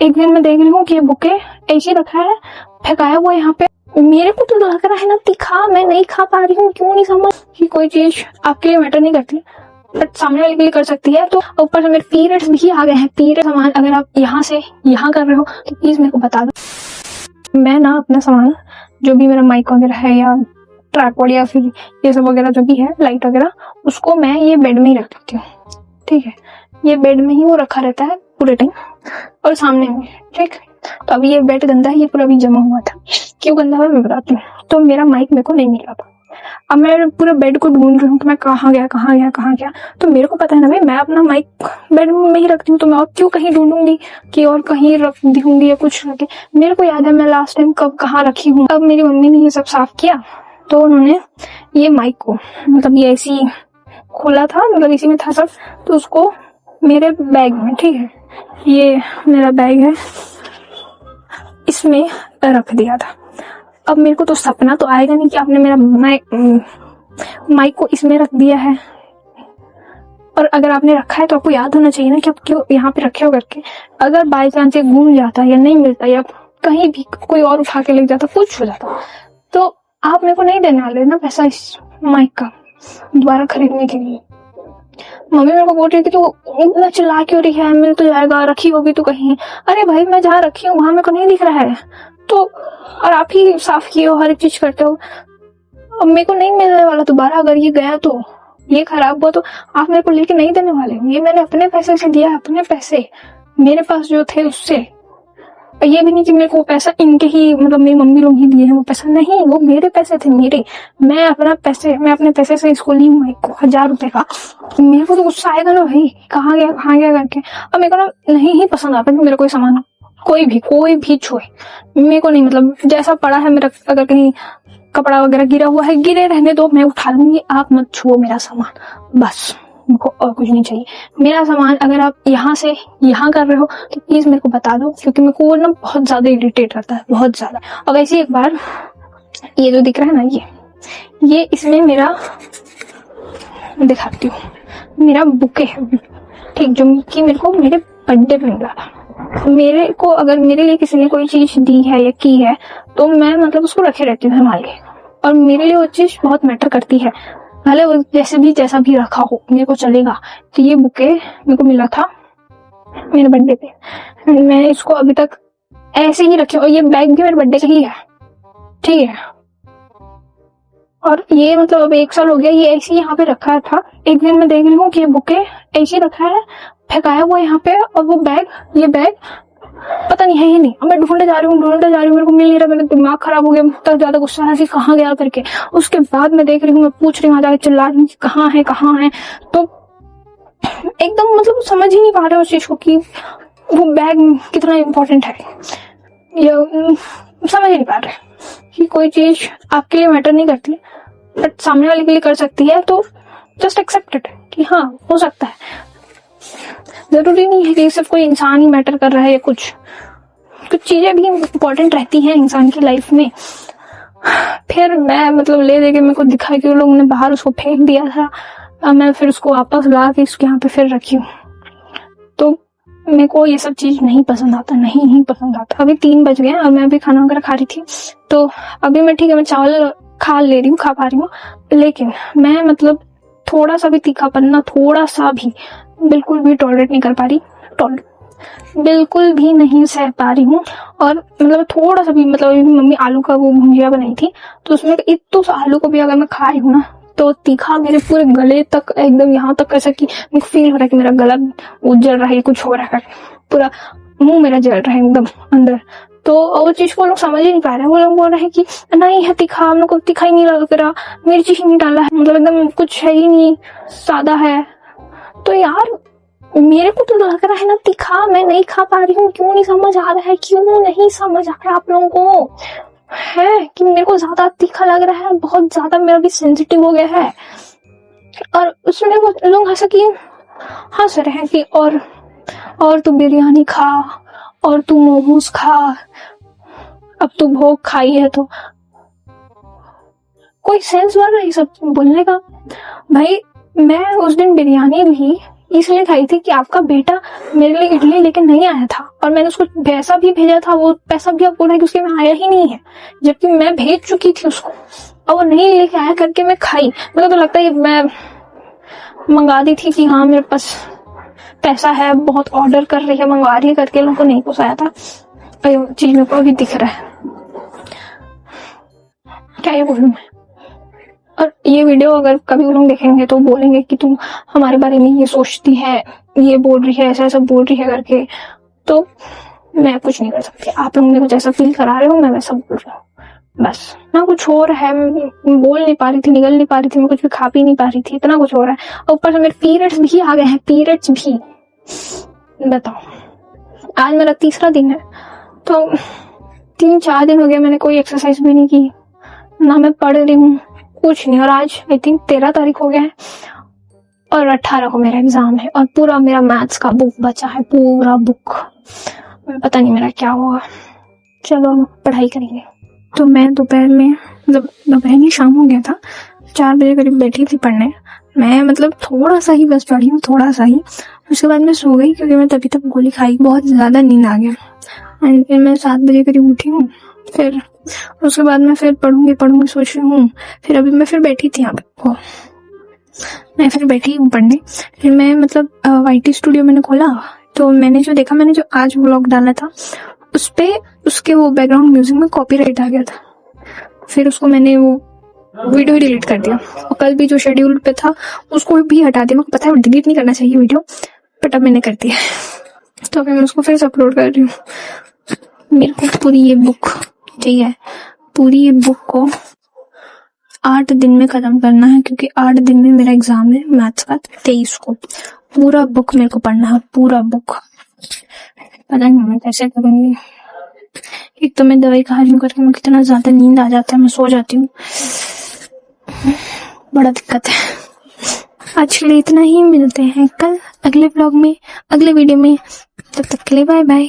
एक दिन मैं देख रही हूँ कि ये बुके ऐसे रखा है, फेंकाया हुआ यहाँ पे। मेरे को तो लग रहा है ना तीखा, मैं नहीं खा पा रही हूँ, क्यों नहीं समझ कि कोई चीज आपके लिए मैटर नहीं करती बट सामने वाले के लिए कर सकती है। तो ऊपर से मेरे पीरियड्स भी आ गए हैं। पीरियड सामान अगर आप यहाँ से यहाँ कर रहे हो तो प्लीज मेरे को बता दो। मैं ना अपना सामान जो भी मेरा माइक वगैरह है या ट्राइपॉड या फिर ये सब वगैरह जो भी है, लाइट वगैरह, उसको मैं ये बेड में ही रख देती हूँ। ठीक है, ये बेड में ही वो रखा रहता है पूरे टाइम और सामने में। ठीक, तो अभी ये बेड गंदा है, ये पूरा भी जमा हुआ था। क्यों गंदा हुआ मैं बताती हूँ। तो मेरा माइक मेरे को नहीं मिल रहा था। अब मैं पूरा बेड को ढूंढ रही हूँ कि मैं कहाँ गया। तो मेरे को पता है ना भाई, मैं अपना माइक बेड में ही रखती हूँ, तो मैं और क्यों कहीं ढूंढूंगी कि और कहीं रख दूंगी या कुछ रखे। मेरे को याद है मैं लास्ट टाइम कब कहाँ रखी हूँ। अब मेरी मम्मी ने ये सब साफ किया तो उन्होंने ये माइक को मतलब ये ऐसी खोला था, मतलब इसी में था सब, तो उसको मेरे बैग में, ठीक है ये मेरा बैग है, इसमें रख दिया था। अब मेरे को तो सपना तो आएगा नहीं कि आपने मेरा माइक को इसमें रख दिया है। और अगर आपने रखा है तो आपको याद होना चाहिए ना कि आप क्यों यहाँ पे रखे हो करके। अगर बाई चांस ये घूम जाता या नहीं मिलता या कहीं भी कोई और उठा के ले जाता, कुछ हो जाता, तो आप मेरे को नहीं देने वाले ना पैसा इस माइक का दोबारा खरीदने के लिए। मम्मी मेरे को बोल रही थी तो इतना चिल्ला क्यों रही है, मिल तो जाएगा, रखी होगी तो कहीं। अरे भाई मैं जहाँ रखी हूँ वहां मेरे को नहीं दिख रहा है तो, और आप ही साफ किए हो, हर एक चीज करते हो। अब मेरे को नहीं मिलने वाला दोबारा। अगर ये गया तो, ये खराब हुआ तो आप मेरे को लेके नहीं देने वाले। ये मैंने अपने पैसे से दिया, अपने पैसे मेरे पास जो थे उससे। ये भी नहीं कि मेरे को पैसा इनके ही मतलब मेरी मम्मी लोग ही दिए हैं वो पैसा, नहीं, वो मेरे पैसे थे मेरे। मैं अपने पैसे से इसको ली माइक को 1000 रुपए का। मेरे को तो गुस्सा आएगा ना भाई, कहाँ गया करके। अब मेरे को ना नहीं ही पसंद आता कि मेरा कोई सामान कोई भी छुए। मेरे को नहीं, मतलब जैसा पड़ा है मेरा, अगर कहीं कपड़ा वगैरह गिरा हुआ है, गिरे रहने दो, मैं उठा लूंगी, आप मत छुओ मेरा सामान, बस मेरे को और कुछ नहीं चाहिए। मेरा सामान अगर आप यहाँ से यहाँ कर रहे हो तो प्लीज मेरे को बता दो, क्योंकि मेरे को वो ना बहुत ज्यादा इरिटेट करता है, बहुत ज्यादा। और वैसे एक बार ये जो दिख रहा है ना, ये इसमें मेरा दिखाती हूँ, मेरा बुके है, ठीक, जो कि मेरे को मेरे बर्थडे पे मिला था। मेरे को अगर मेरे लिए किसी ने कोई चीज दी है या की है तो मैं मतलब उसको रखे रहती हूँ संभाल के, और मेरे लिए वो चीज बहुत मैटर करती है, भले वो जैसा भी रखा हो मेरे को चलेगा। तो ये बुके मेरे को मिला था मेरे बर्थडे पे, मैं इसको अभी तक ऐसे ही रखी हूँ। और ये बैग भी मेरे बर्थडे का ही है, ठीक है। और ये मतलब अब 1 साल हो गया ये ऐसे ही यहाँ पे रखा था। एक दिन मैं देख रही हूँ कि ये बुके ऐसे रखा है, फेंकाया हुआ यहाँ पे, और वो बैग, ये बैग पता नहीं है ही नहीं। अब मैं ढूंढे जा रही हूँ, मेरे को मिल नहीं रहा। मेरा दिमाग खराब हो गया, तब ज्यादा गुस्सा है कि कहाँ गया करके। उसके बाद मैं देख रही हूँ, मैं पूछ रही हूँ, जाके चिल्ला रही हूँ कि कहाँ है। तो एकदम मतलब समझ ही नहीं पा रहे उस चीज को कि वो बैग कितना इम्पोर्टेंट है, या समझ ही नहीं पा रहे कि कोई चीज आपके लिए मैटर नहीं करती बट सामने वाले के लिए कर सकती है। तो जस्ट एक्सेप्ट इट कि हाँ हो सकता है। जरूरी नहीं है कि सिर्फ कोई इंसान ही मैटर कर रहा है, या कुछ चीजें भी इम्पोर्टेंट रहती हैं इंसान की लाइफ में। फिर मैं मतलब ले दे के मेरे को दिखा कि लोगों ने बाहर उसको फेंक दिया था, और मैं फिर उसको वापस ला के इसके यहाँ पे फिर रखी हूँ। तो मेरे को ये सब चीज नहीं पसंद आता। अभी 3 बज गए और मैं अभी खाना वगैरह खा रही थी, तो अभी मैं ठीक है, मैं चावल खा पा रही हूँ, लेकिन मैं मतलब थोड़ा सा भी तीखापन ना, थोड़ा सा भी बिल्कुल भी टॉलरेट नहीं कर पा रही, बिल्कुल भी नहीं सह पा रही हूँ। और मतलब थोड़ा सा भी, मतलब मम्मी आलू का वो भुजिया बनाई थी, तो उसमें इतना सा आलू को भी अगर मैं खा रही हूँ ना, तो तीखा मेरे पूरे गले तक, एकदम यहाँ तक, ऐसा कि मुझे फील हो रहा है कि मेरा गला जल रहा है, कुछ हो रहा है, पूरा मुंह मेरा जल रहा है एकदम अंदर। तो वो चीज को लोग समझ ही नहीं पा रहे। वो लोग बोल रहे हैं कि नहीं है तीखा, हम लोग को तीखा ही नहीं लग रहा, मिर्ची ही नहीं डाला है, मतलब एकदम कुछ है ही नहीं, सादा है। तो यार मेरे को तो लग रहा है ना तीखा, मैं नहीं खा पा रही हूँ। क्यों नहीं समझ आ रहा है आप लोगों को है कि मेरे को ज्यादा तीखा लग रहा है, बहुत ज्यादा मेरा भी सेंसिटिव हो गया है। और उसमें लोग हंस रहे हैं कि और तू बिरयानी खा, और तू मोमोज खा, अब तू भोग खाई है। तो कोई सेंस बन रहा है सब बोलने का? भाई मैं उस दिन बिरयानी ली इसलिए खाई थी कि आपका बेटा मेरे लिए इडली लेके नहीं आया था, और मैंने उसको पैसा भी भेजा था, वो पैसा भी आप बोल रहे हैं कि उसके में आया ही नहीं है, जबकि मैं भेज चुकी थी उसको और वो नहीं लेके आया करके मैं खाई। मुझे तो लगता है मैं मंगा दी थी कि हाँ मेरे पास पैसा है, बहुत ऑर्डर कर रही है, मंगवा रही है करके, लोगों को नहीं पोसाया था। चीज मेरे को अभी दिख रहा है, क्या ये बोलूं मैं। और ये वीडियो अगर कभी लोग देखेंगे तो बोलेंगे कि तुम हमारे बारे में ये सोचती है, ये बोल रही है, ऐसा ऐसा बोल रही है करके, तो मैं कुछ नहीं कर सकती। आप लोग मेरे को जैसा फील करा रहे हो मैं वैसा बोल रही हूँ, बस। ना कुछ और है, मैं बोल नहीं पा रही थी, निकल नहीं पा रही थी, मैं कुछ भी खा पी नहीं पा रही थी, इतना कुछ हो रहा है। और ऊपर से मेरे पीरियड्स भी आ गए हैं, पीरियड्स भी। बताओ, आज मेरा तीसरा दिन है, तो 3-4 दिन हो गया मैंने कोई एक्सरसाइज भी नहीं की, ना मैं पढ़ रही हूँ, कुछ नहीं। और आज आई थिंक 13 तारीख हो गया है और 18 को मेरा एग्जाम है, और पूरा मेरा मैथ्स का बुक बचा है, पूरा बुक। पता नहीं मेरा क्या होगा, चलो पढ़ाई करेंगे। तो मैं दोपहर में, जब दोपहर नहीं शाम हो गया था, 4 बजे करीब बैठी थी पढ़ने। मैं मतलब थोड़ा सा ही बस पढ़ी हूँ, थोड़ा सा ही। उसके बाद मैं सो गई क्योंकि मैं तभी तक गोली खाई, बहुत ज्यादा नींद आ गया। एंड फिर मैं 7 बजे करीब उठी हूँ, फिर उसके बाद मैं फिर पढ़ूंगी सोच रही हूँ। फिर अभी मैं फिर बैठी थी यहाँ पे, मैं फिर बैठी हूँ पढ़ने। फिर मैं मतलब YT स्टूडियो मैंने खोला, तो मैंने जो आज व्लॉग डाला था उस पे उसके वो बैकग्राउंड म्यूजिक में कॉपीराइट आ गया था। फिर उसको मैंने वो वीडियो डिलीट कर दिया, और कल भी जो शेड्यूल पे था उसको भी हटा दिया। मुझे पता है डिलीट नहीं करना चाहिए वीडियो, बट अब मैंने कर दिया। तो अभी मैं उसको फिर से अपलोड कर रही हूँ। मेरे को पूरी ये बुक चाहिए, पूरी ये बुक को 8 दिन में खत्म करना है, क्योंकि 8 दिन में मेरा एग्जाम है मैथ्स का 23 को। पूरा बुक मेरे को पढ़ना है, पूरा बुक। पता नहीं मैं कैसे करूंगी। एक तो मैं दवाई खा रही हूँ करके मुझे कितना ज्यादा नींद आ जाता है, मैं सो जाती हूँ, बड़ा दिक्कत है। आज के लिए इतना ही, मिलते हैं कल अगले व्लॉग में, अगले वीडियो में। तब तक के लिए बाय बाय।